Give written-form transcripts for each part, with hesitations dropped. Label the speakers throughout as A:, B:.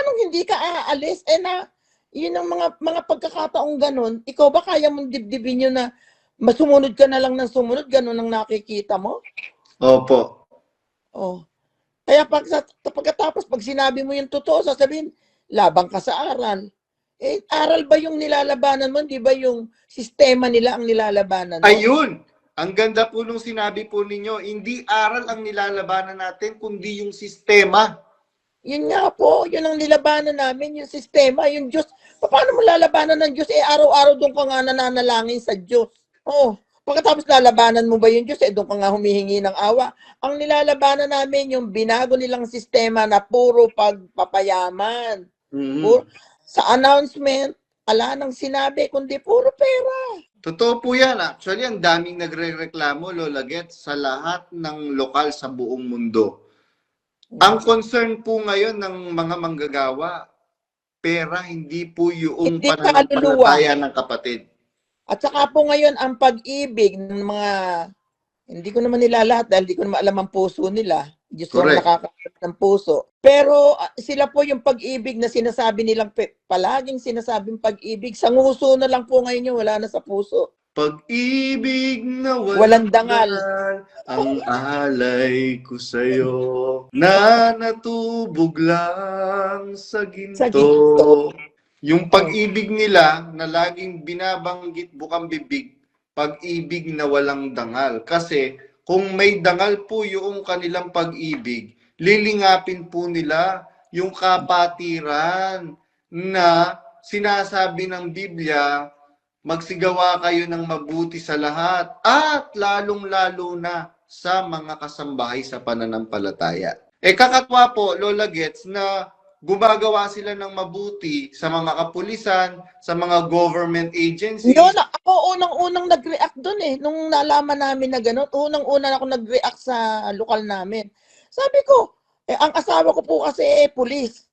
A: paano hindi ka aalis? Yun ang mga pagkakataong ganun. Ikaw ba kaya mong dibdibin yun na masumunod ka na lang ng sumunod? Ganun ang nakikita mo?
B: Opo.
A: Oh. Kaya pagkatapos, pag sinabi mo yung totoo, sasabihin, labang ka sa aral. Aral ba yung nilalabanan mo? Di ba yung sistema nila ang nilalabanan mo?
B: Ayun! Ang ganda po nung sinabi po ninyo, hindi aral ang nilalabanan natin, kundi yung sistema.
A: Yun nga po, yun ang nilabanan namin, yung sistema, yung Diyos. Paano mo lalabanan ng Diyos? Araw-araw doon ka nga nananalangin sa Diyos. Oh, pagkatapos lalabanan mo ba yung Diyos? Doon ka nga humihingi ng awa. Ang nilalabanan namin, yung binago nilang sistema na puro pagpapayaman. Sa announcement, ala nang sinabi, kundi puro pera.
B: Totoo po yan. Actually, ang daming nagre-reklamo, Lola Gets, sa lahat ng lokal sa buong mundo. Ang concern po ngayon ng mga manggagawa, pera, hindi po yung pananampalataya ng kapatid.
A: At saka po ngayon, ang pag-ibig ng mga, hindi ko naman nila lahat dahil hindi ko naman alam ang puso nila. Diyos ko nakakaalam ng puso. Pero sila po yung pag-ibig na sinasabi nilang, palaging sinasabing pag-ibig, sa nguso na lang po ngayon yung wala na sa puso.
B: Pag-ibig na
A: walang dangal,
B: ang alay ko sa'yo, na natubog lang sa ginto. Yung pag-ibig nila na laging binabanggit bukang bibig, pag-ibig na walang dangal. Kasi kung may dangal po yung kanilang pag-ibig, lilingapin po nila yung kapatiran na sinasabi ng Biblia, magsigawa kayo ng mabuti sa lahat at lalong-lalo na sa mga kasambahay sa pananampalataya. Kakatwa po, Lola Gets, na gumagawa sila ng mabuti sa mga kapulisan, sa mga government agencies.
A: Yun, ako unang nag-react doon nung nalaman namin na gano'n, unang-una ako nag-react sa lokal namin. Sabi ko, ang asawa ko po kasi pulis.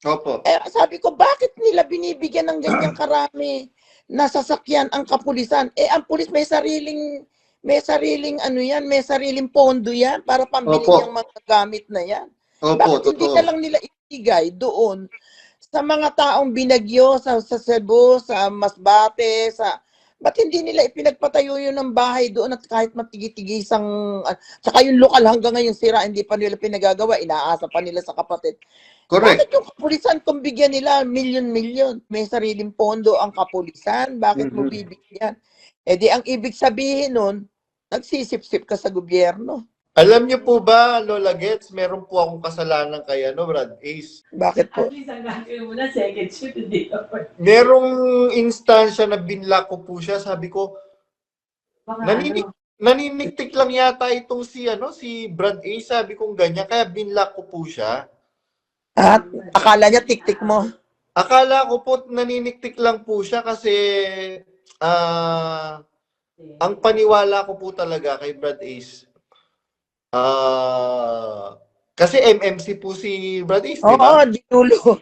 B: Opo.
A: Sabi ko, bakit nila binibigyan ng ganyang karami na sasakyan ang kapulisan? Ang pulis may sariling may sariling pondo yan para pambili niyang mga gamit na yan.
B: Opo,
A: bakit hindi na lang nila ibigay doon sa mga taong binagyo sa Cebu, sa Masbate, ba't hindi nila ipinagpatayo yun ng bahay doon at kahit matigi-tigisang, saka yung lokal hanggang ngayon sira, hindi pa nila pinagagawa, inaasa pa nila sa kapatid.
B: Correct.
A: Bakit yung kapulisan kung bigyan nila milyon-milyon? May sariling pondo ang kapulisan, bakit mo bibigyan? Di ang ibig sabihin nun, nagsisip-sip ka sa gobyerno.
B: Alam niyo po ba, Lola Gets, meron po akong kasalanan kay Brad Ace.
A: Bakit po?
C: At least ang gagawin mo na second shift, hindi ka pa.
B: Merong instansya na binlock ko po siya. Sabi ko, naniniktik lang yata itong si Brad Ace. Sabi kong ganyan, kaya binlock ko po siya.
A: At akala niya tik-tik mo?
B: Akala ko po naniniktik lang po siya kasi ang paniwala ko po talaga kay Brad Ace, kasi MMC po si Brad Ace, di ba?
A: Oo, dinulo.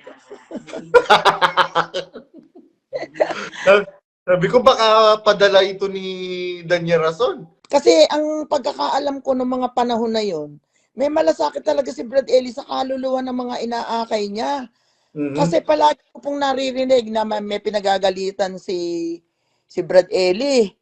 B: Sabi ko baka padala ito ni Daniel Rason.
A: Kasi ang pagkakaalam ko ng mga panahon na yon, may malasakit talaga si Brad Eli sa kaluluwa ng mga inaakay niya. Kasi palagi ko pong naririnig na may pinagagalitan si Brad Eli.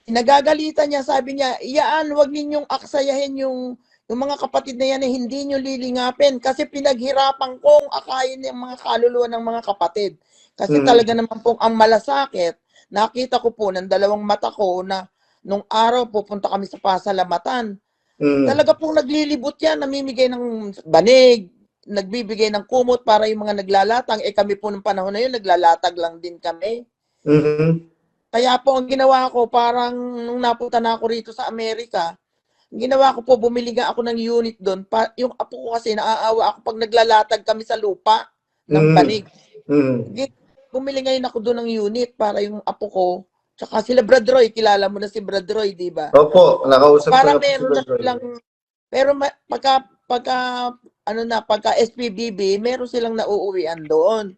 A: Pinagagalitan niya, sabi niya, iyaan, wag ninyong aksayahin yung mga kapatid na yan na hindi nyo lilingapin kasi pinaghirapan kong akayin yung mga kaluluwa ng mga kapatid. Kasi talaga naman pong ang malasakit, nakita ko po ng dalawang mata ko na nung araw pupunta kami sa pasalamatan. Talaga pong naglilibot yan, namimigay ng banig, nagbibigay ng kumot para yung mga naglalatang. Kami po nung panahon na yun, naglalatag lang din kami. Kaya po ang ginawa ko, parang nung napunta na ako rito sa Amerika, ginawa ko po, bumili nga ako ng unit doon. Yung apo ko kasi, naaawa ako pag naglalatag kami sa lupa ng banig. Bumili ngayon ako doon ng unit para yung apo ko, tsaka sila Brad Roy, kilala mo na si Brad Roy, di ba?
B: Opo, nakausap ko
A: para
B: na
A: meron na silang, pero pagka SPBB, meron silang nauuwian doon.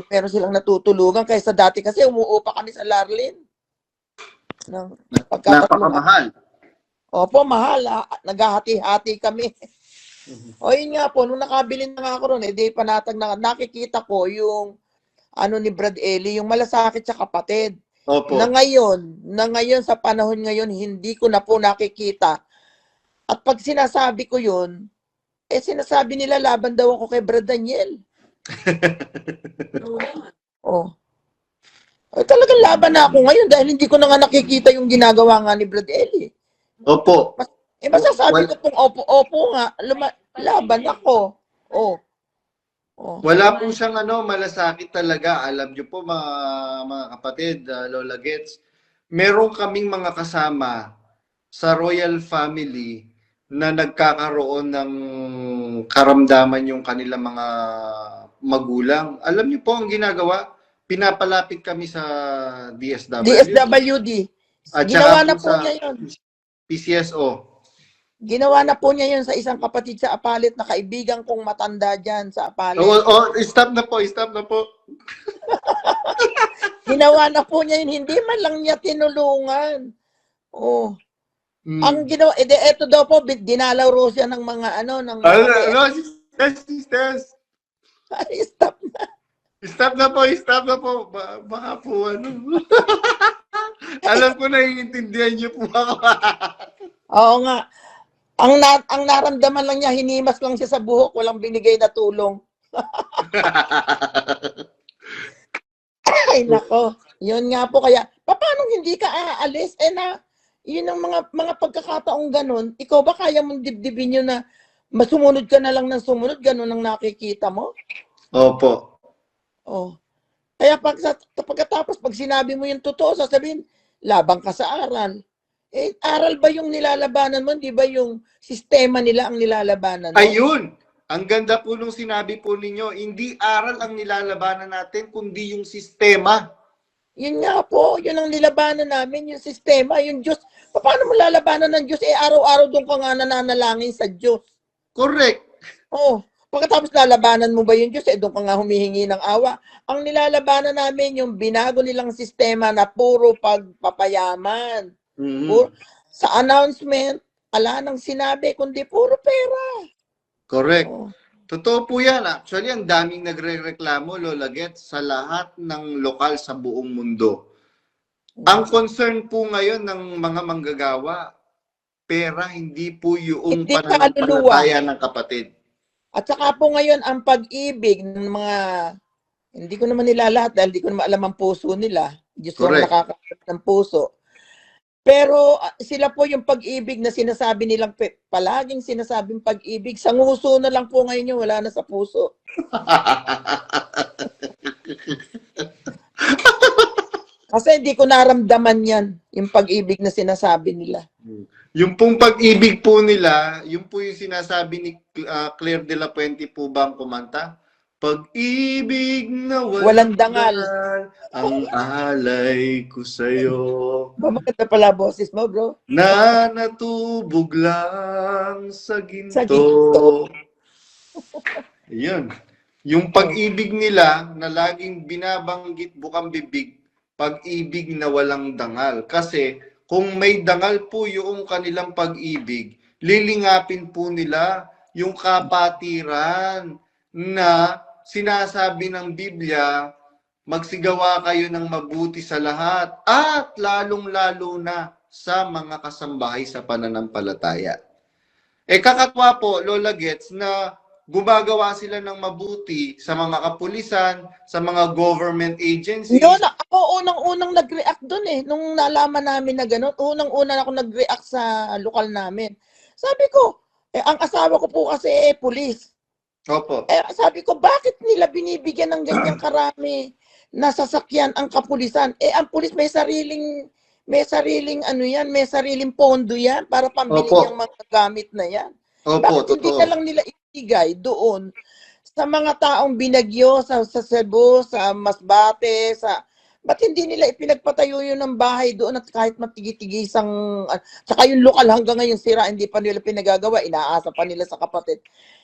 A: Meron silang natutulugan kaysa dati kasi umuupa kami sa Larlin.
B: Napakamahal.
A: Opo, mahal. Naghahati-hati kami. O yun nga po, nung nakabili na nga ako ron, di panatag na, nakikita ko yung ano ni Brad Eli, yung malasakit sa kapatid.
B: Opo.
A: Na ngayon, sa panahon ngayon, hindi ko na po nakikita. At pag sinasabi ko yun, sinasabi nila laban daw ako kay Brad Daniel. Oh. Talagang laban na ako ngayon dahil hindi ko na nga nakikita yung ginagawa nga ni Brad Eli.
B: Opo.
A: Masasabi ko pong opo nga, laban ako. Oh.
B: Wala po siyang malasakit talaga. Alam niyo po mga kapatid, Lola Gets, meron kaming mga kasama sa royal family na nagkakaroon ng karamdaman yung kanilang mga magulang. Alam niyo po ang ginagawa? Pinapalapit kami sa
A: DSWD.
B: At
A: Ginawa
B: saka
A: na
B: po
A: po
B: sa
A: niya yun.
B: PCSO.
A: Ginawa na po niya yun sa isang kapatid sa Apalit na kaibigan kong matanda dyan sa Apalit.
B: Stop na po.
A: Ginawa na po niya yun. Hindi man lang niya tinulungan. Oh. Ang ginawa, eto daw po, dinalaw raw siya ng mga ng mga...
B: Sisters.
A: Stop na.
B: Stop na po. Baka po Alam ko na iintindihan niyo po ako.
A: Oo nga. Ang naramdaman lang niya, hinimas lang siya sa buhok, walang binigay na tulong. Ay, nako. Yun nga po, kaya, paano hindi ka aalis? Yun ang mga pagkakataong ganun, ikaw ba kaya mong dibdibin yun na masumunod ka na lang ng sumunod, ganun ang nakikita mo?
B: Opo.
A: Oh. Kaya pagkatapos, pag sinabi mo yung totoo, sasabihin, labang ka sa aral. Aral ba yung nilalabanan mo? Di ba yung sistema nila ang nilalabanan mo?
B: Ayun! Ang ganda po nung sinabi po ninyo, hindi aral ang nilalabanan natin, kundi yung sistema.
A: Yun nga po, yun ang nilabanan namin, yung sistema, yung Diyos. Paano mo lalabanan ng Diyos? Araw-araw doon ka nga nananalangin sa Diyos.
B: Correct.
A: Oh, pagkatapos lalabanan mo ba yung Diyos? Doon ka nga humihingi ng awa. Ang nilalabanan namin, yung binago nilang sistema na puro pagpapayaman. Sa announcement, ala nang sinabi, kundi puro pera.
B: Correct. Oh. Totoo po yan. Actually, ang daming nagre-reklamo, Lola Gets, sa lahat ng lokal sa buong mundo. Ang concern po ngayon ng mga manggagawa, pera, hindi po yung pananampalataya ng kapatid.
A: At saka po ngayon, ang pag-ibig ng mga, hindi ko naman nila lahat dahil hindi ko naman alam ang puso nila. Diyos lang nakakasabi ng puso. Pero sila po yung pag-ibig na sinasabi nilang, palaging sinasabing pag-ibig, sa nguso na lang po ngayon yung wala na sa puso. Kasi hindi ko naramdaman yan, yung pag-ibig na sinasabi nila.
B: Yung pong pag-ibig po nila, yung po yung sinasabi ni Claire de la Puente po ba ang kumanta? Pag-ibig na walang
A: dangal,
B: ang alay ko sa'yo.
A: Maganda pala boses mo, bro.
B: Na natubog lang sa ginto. Yun. Yung pag-ibig nila na laging binabanggit bukang bibig, pag-ibig na walang dangal. Kasi kung may dangal po yung kanilang pag-ibig, lilingapin po nila yung kapatiran na sinasabi ng Biblia, magsigawa kayo ng mabuti sa lahat at lalong-lalo na sa mga kasambahay sa pananampalataya. Kakatwa po, Lola Gets, na gumagawa sila ng mabuti sa mga kapulisan, sa mga government agencies.
A: Yun, ako unang-unang nag-react dun nung nalaman namin na gano'n, unang-unang ako nag-react sa lokal namin. Sabi ko, ang asawa ko po kasi pulis.
B: Opo.
A: Sabi ko, bakit nila binibigyan ng ganyang karami na sasakyan ang kapulisan? Ang pulis may sariling may sariling pondo yan para pambili ng mga gamit na yan.
B: Opo,
A: bakit hindi na lang nila ibigay doon sa mga taong binagyo sa Cebu, sa Masbate, ba't hindi nila ipinagpatayo yun ng bahay doon at kahit matigi-tigisang, saka yung lokal hanggang ngayon sira, hindi pa nila pinagagawa, inaasa pa nila sa kapatid.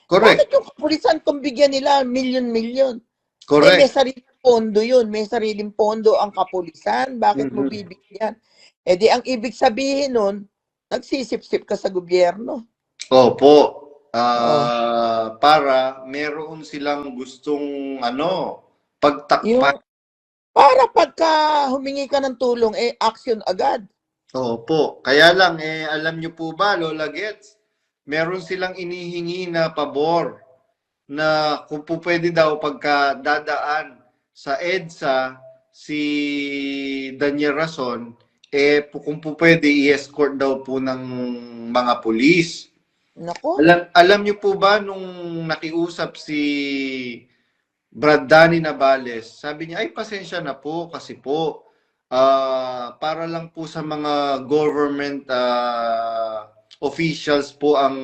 B: Correct.
A: Bakit yung kapulisan kung bigyan nila milyon-milyon?
B: Correct.
A: May sariling pondo yun, may sariling pondo ang kapulisan, bakit mo bibigyan? Di ang ibig sabihin nun, nagsisip-sip ka sa gobyerno.
B: Opo.
A: Oh.
B: Para meron silang gustong
A: Yung
B: pagtakpan.
A: para pagka humingi ka ng tulong, action agad.
B: Opo. Kaya lang, alam niyo po ba, Lola Gets, meron silang inihingi na pabor na kung po pwede daw pagka dadaan sa EDSA si Daniel Rason, kung po pwede i-escort daw po ng mga pulis.
A: Nako.
B: Alam niyo po ba nung nakiusap si Brad Danny Navales, sabi niya, ay pasensya na po kasi po para lang po sa mga government officials po ang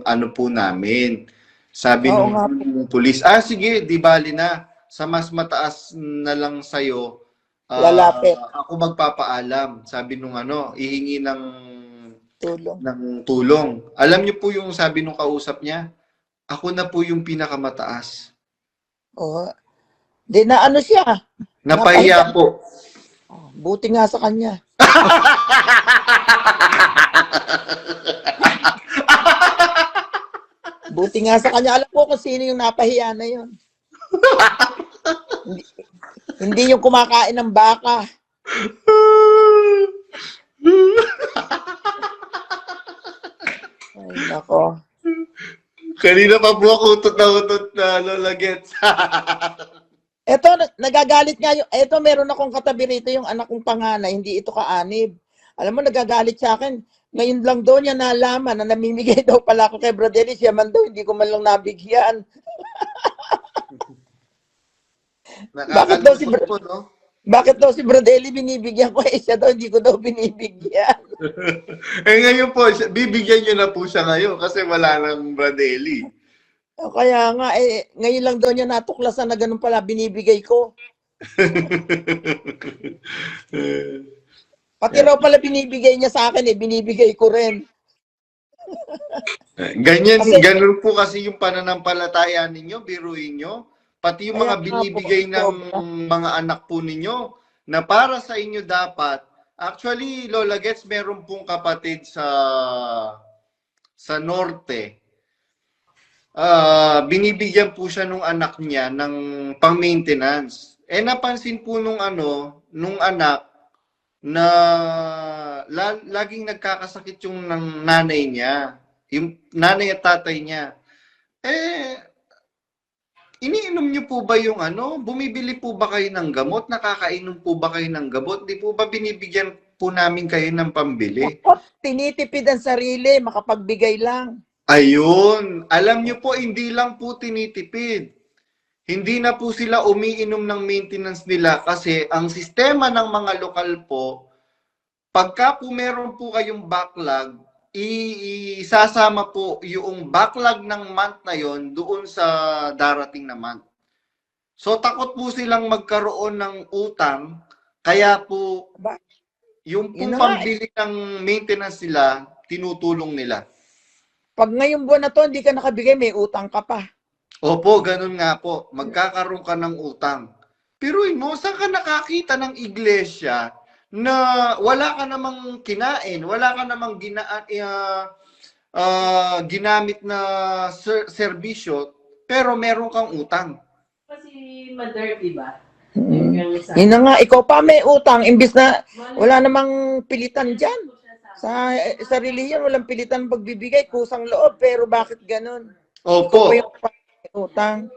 B: ano po namin. Sabi
A: Oo
B: nung
A: nga.
B: pulis, sige, di bali na. Sa mas mataas na lang sa'yo,
A: Lalapit.
B: ako magpapaalam. Sabi nung ihingi
A: Tulong.
B: ng tulong. Alam niyo po yung sabi nung kausap niya, ako na po yung pinakamataas.
A: Oh. Di na ano siya.
B: Napahiya po.
A: Oh, buti nga sa kanya. Buti nga sa kanya. Alam ko kung sino yung napahiya na yun. hindi, hindi yung kumakain ng baka. Ay, nako.
B: Kanina pa po ako utot na Lola Gets.
A: Eto, nagagalit nga yung, eto meron akong katabi rito yung anak kong panganay, hindi ito kaanib. Alam mo, nagagalit sa akin. Ngayon lang daw niya nalaman na namimigay daw pala ako kay Brother Eli. Siya man daw, hindi ko man lang nabigyan. Bakit daw si
B: Nakakalungkot po, no?
A: Bakit daw si Brother Eli binibigyan ko? Siya daw, hindi ko daw binibigyan.
B: Ngayon po, bibigyan niyo na po siya ngayon kasi wala nang Bradley.
A: O kaya nga, ngayon lang daw niya natuklasan na ganun pala binibigay ko. Pati raw pala binibigay niya sa akin, binibigay ko rin.
B: Ganun po kasi yung pananampalataya ninyo, biruin nyo. Pati yung mga binibigay ng mga anak po ninyo na para sa inyo dapat. Actually, Lola Gets, meron pong kapatid sa norte. Binibigyan po siya nung anak niya ng pang-maintenance. Napansin po nung anak na laging nagkakasakit yung ng nanay niya. Yung nanay at tatay niya. Iniinom niyo po ba yung bumibili po ba kayo ng gamot? Nakakainom po ba kayo ng gamot? Di po ba binibigyan po namin kayo ng pambili?
A: Tinitipid ang sarili, makapagbigay lang.
B: Ayun. Alam niyo po, hindi lang po tinitipid. Hindi na po sila umiinom ng maintenance nila kasi ang sistema ng mga lokal po, pagka po meron po kayong backlog, isasama po yung backlog ng month na yon doon sa darating na month. So takot po silang magkaroon ng utang, kaya po yung pong pambili ng maintenance nila, tinutulong nila.
A: Pag ngayong buwan na to, hindi ka nakabigay, may utang ka pa.
B: Opo, ganun nga po. Magkakaroon ka ng utang. Pero mo, saan ka nakakita ng iglesia na wala ka namang kinain, wala ka namang ginamit na serbisyo, pero meron kang utang.
C: Kasi mother, diba?
A: Yun na nga, ikaw pa may utang, imbis na wala namang pilitan dyan. Sa reliyon, walang pilitan pagbibigay, kusang loob, pero bakit ganun?
B: Opo.
A: Utang.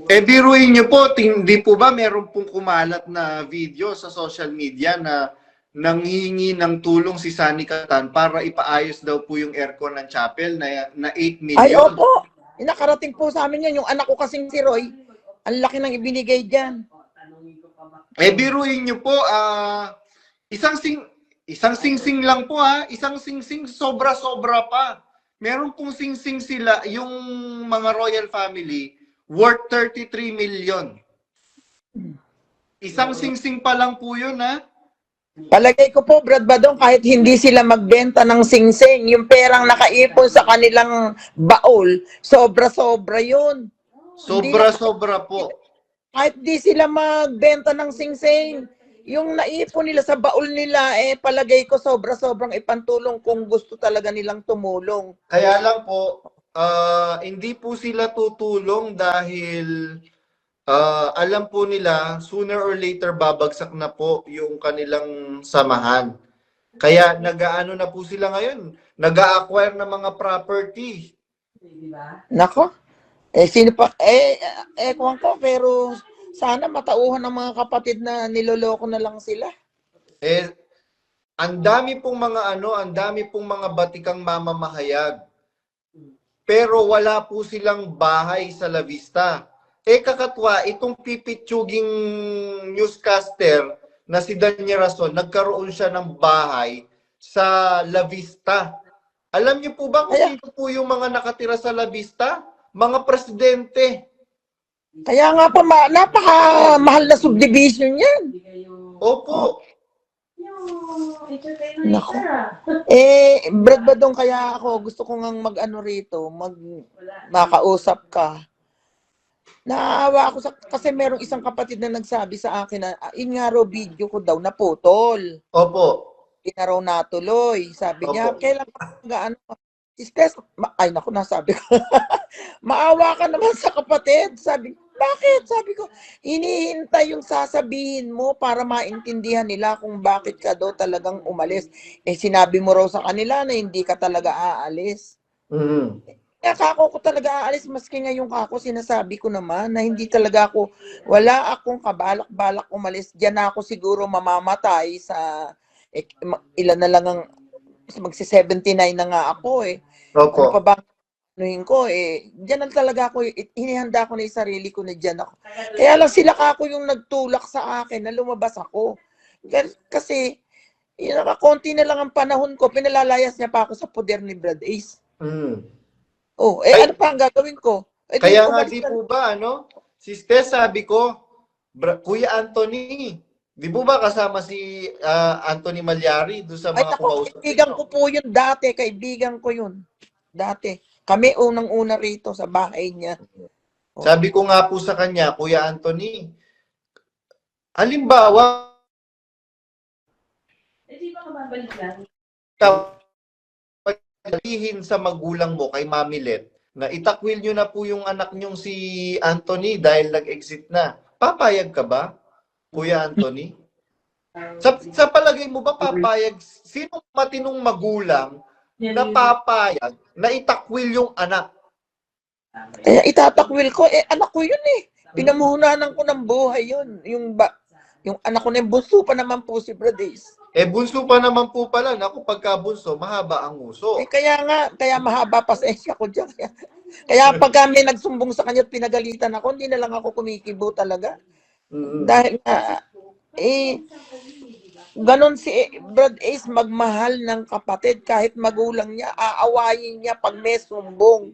B: Biruin niyo po, hindi po ba meron pong kumalat na video sa social media na nanghihingi ng tulong si Sunny Catan para ipaayos daw po yung aircon ng chapel na 8 million?
A: Ay, opo. Nakarating po sa amin yan. Yung anak ko kasing si Roy, ang laki ng ibinigay dyan.
B: Biruin niyo po, isang sing-sing lang po isang sing-sing sobra-sobra pa. Meron pong sing-sing sila, yung mga royal family, worth 33 million. Isang sing-sing pa lang po yun,
A: Palagay ko po, Brad Badong, kahit hindi sila magbenta ng sing-sing, yung perang nakaipon sa kanilang baol, sobra-sobra yun.
B: Sobra-sobra po.
A: Kahit di sila magbenta ng sing-sing, yung naipon nila sa baul nila, palagay ko sobrang ipantulong kung gusto talaga nilang tumulong.
B: Kaya lang po, hindi po sila tutulong dahil alam po nila sooner or later babagsak na po yung kanilang samahan. Kaya nag-aano na po sila ngayon, nag-a-acquire ng mga property.
C: Di ba?
A: Nako, sino pa, kuwan ko, pero sana matauhan ng mga kapatid na niloloko na lang sila.
B: Ang dami pong mga batikang mamamahayag. Pero wala po silang bahay sa La Vista. Kakatwa, itong pipitsuging newscaster na si Daniel Rason, nagkaroon siya ng bahay sa La Vista. Alam niyo po ba kung sino po yung mga nakatira sa La Vista? Mga presidente.
A: Kaya nga pa, napakamahal na subdivision yan.
C: Hindi kayo...
B: Opo.
C: Yung entertainer
A: Nako.
C: ah.
A: Brad Badong, kaya ako gusto ko ngang mag-ano rito,
C: Wala.
A: makausap ka. Naawa ako kasi merong isang kapatid na nagsabi sa akin na yun nga raw video ko daw naputol.
B: Opo.
A: Hindi na raw natuloy. Sabi niya,
B: Opo.
A: kailan ka ano? Ay naku, nasabi ko. Maawa ka naman sa kapatid. Sabi, bakit? Sabi ko, hinihintay yung sasabihin mo para maintindihan nila kung bakit ka daw talagang umalis. Sinabi mo raw sa kanila na hindi ka talaga aalis. Kaya kako ko talaga aalis, maski ngayong kako sinasabi ko naman na hindi talaga ako, wala akong kabalak-balak umalis. Diyan na ako siguro mamamatay sa, ilan na lang ang, magsi-79 na nga ako
B: Opo.
A: Ano pa ba anuhin ko diyan na talaga ako, hinihanda ko na yung sarili ko na diyan ako. Kaya lang sila kako yung nagtulak sa akin na lumabas ako. Kasi, yun, konti na lang ang panahon ko, pinalalayas niya pa ako sa poder ni Brad Ace. Ano pa ang gagawin ko?
B: Kaya nga di po ba, Sister, sabi ko, Kuya Anthony, di po ba kasama si Anthony Malyari doon sa mga kumausap?
A: Kaibigan ko po yun dati, kaibigan ko yun. Dati. Kami unang-una rito sa bahay niya.
B: Sabi ko nga po sa kanya, Kuya Anthony, halimbawa,
C: Di ba kababalik lang?
B: sabihin sa magulang mo kay Mami Let na itakwil nyo na po yung anak nyong si Anthony dahil nag-exit na. Papayag ka ba, Kuya Anthony? Sa palagay mo ba papayag? Sino matinong magulang na papayag na itakwil yung anak?
A: Kaya itatakwil ko, anak ko yun Pinamuhunanan ko ng buhay yun. Yung anak ko na yung bunso pa naman po si Brades.
B: Bunso pa naman po pala. Naku, pagka bunso, mahaba ang uso.
A: Kaya mahaba pasensya ko dyan. Kaya pag kami nagsumbong sa kanya at pinagalitan ako, hindi na lang ako kumikibo talaga. Dahil nga, ganon si Brad Ace magmahal ng kapatid kahit magulang niya, aawayin niya pag may sumbong.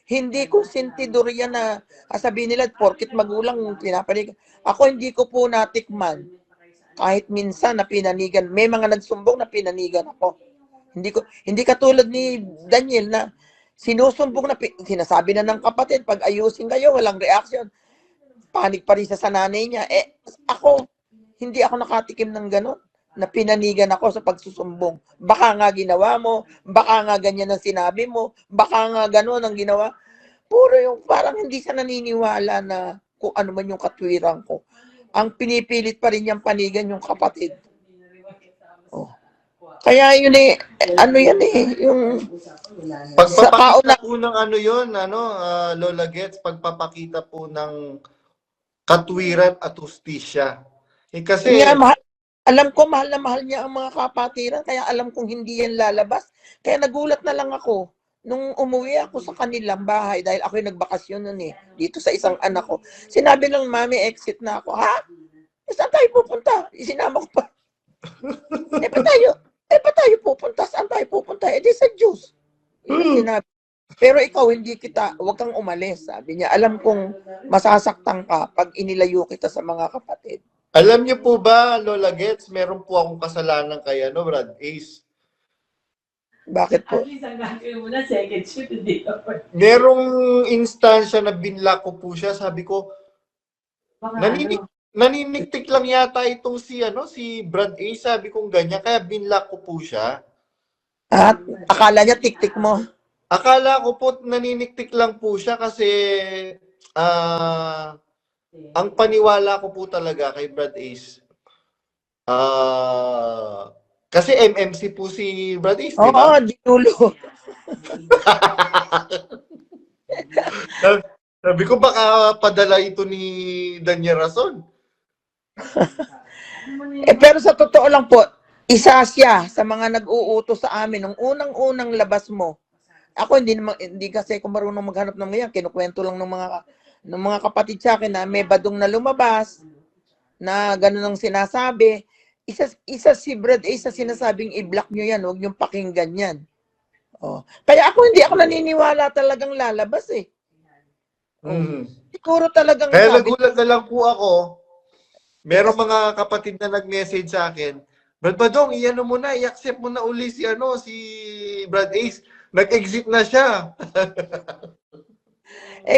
A: Hindi ko sentidor yan na sabihin nila, porkit magulang pinapanig. Ako hindi ko po natikman. Kahit minsan na pinanigan. May mga nagsumbong na pinanigan ako. Hindi katulad ni Daniel na sinusumbong na sinasabi na ng kapatid, pag ayusin kayo, walang reaction. Panig pa rin sa nanay niya. Ako, hindi ako nakatikim ng ganon na pinanigan ako sa pagsusumbong. Baka nga ginawa mo, baka nga ganyan ang sinabi mo, baka nga ganon ang ginawa. Puro yung parang hindi siya naniniwala na kung ano man yung katwiran ko. Ang pinipilit pa rin niyang panigan yung kapatid. Kaya yun yung
B: pagpapakita po ng Lola Gets, pagpapakita po ng katwiran at ustisya. Kasi
A: alam ko mahal na mahal niya ang mga kapatiran, kaya alam kong hindi yan lalabas. Kaya nagulat na lang ako nung umuwi ako sa kanilang bahay dahil ako yung nagbakasyon nun dito sa isang anak ko. Sinabi ng mami, exit na ako. Ha? Saan tayo pupunta? Isinama ko pa. Pa tayo pupunta? Saan tayo pupunta? Di sa Diyos. Sinabi. Pero ikaw, wag kang umalis. Sabi niya, alam kong masasaktan ka pag inilayo kita sa mga kapatid.
B: Alam niyo po ba, Lola Gets, meron po akong kasalanan kay Brad Ace.
A: Bakit po?
C: At least ang gagawin mo na second shift, hindi ka pa.
B: Merong instansya na binlock ko po siya. Sabi ko, Naniniktik lang yata itong si Brad A, sabi kong ganyan, kaya binlock ko po siya.
A: At akala niya tik-tik mo.
B: Akala ko po naniniktik lang po siya kasi ang paniwala ko po talaga kay Brad Ace, kasi MMC po si Brad Ace, di
A: Oo,
B: ba?
A: dinulo.
B: Sabi ko baka padala ito ni Daniel Rason.
A: Pero sa totoo lang po, isa siya sa mga nag-uutos sa amin nung unang-unang labas mo. Ako hindi kasi ako marunong maghanap ng ngayon, kinukwento lang ng mga kapatid sa akin na may badong na lumabas na gano'n ang sinasabi. Isa si Brad A sa sinasabing i-block nyo yan, huwag nyo pakinggan yan. Oh. Kaya hindi ako naniniwala talagang lalabas eh. Siguro talagang
B: Kaya nagulat na lang po ako. Merong mga kapatid na nag-message sa akin, Brad Badong, i-ano mo na, i-accept mo na uli si Brad Ace. Nag-exit na siya.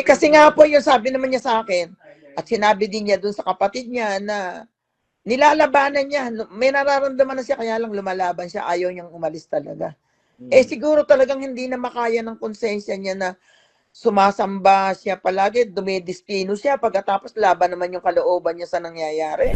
A: kasi nga po yung sabi naman niya sa akin, at sinabi din niya dun sa kapatid niya na nilalabanan niya. May nararamdaman na siya, kaya lang lumalaban siya, ayaw niyang umalis talaga. Siguro talagang hindi na makaya ng konsensya niya na sumasamba siya palagi, dumidistino siya, pagkatapos laban naman yung kalooban niya sa nangyayari.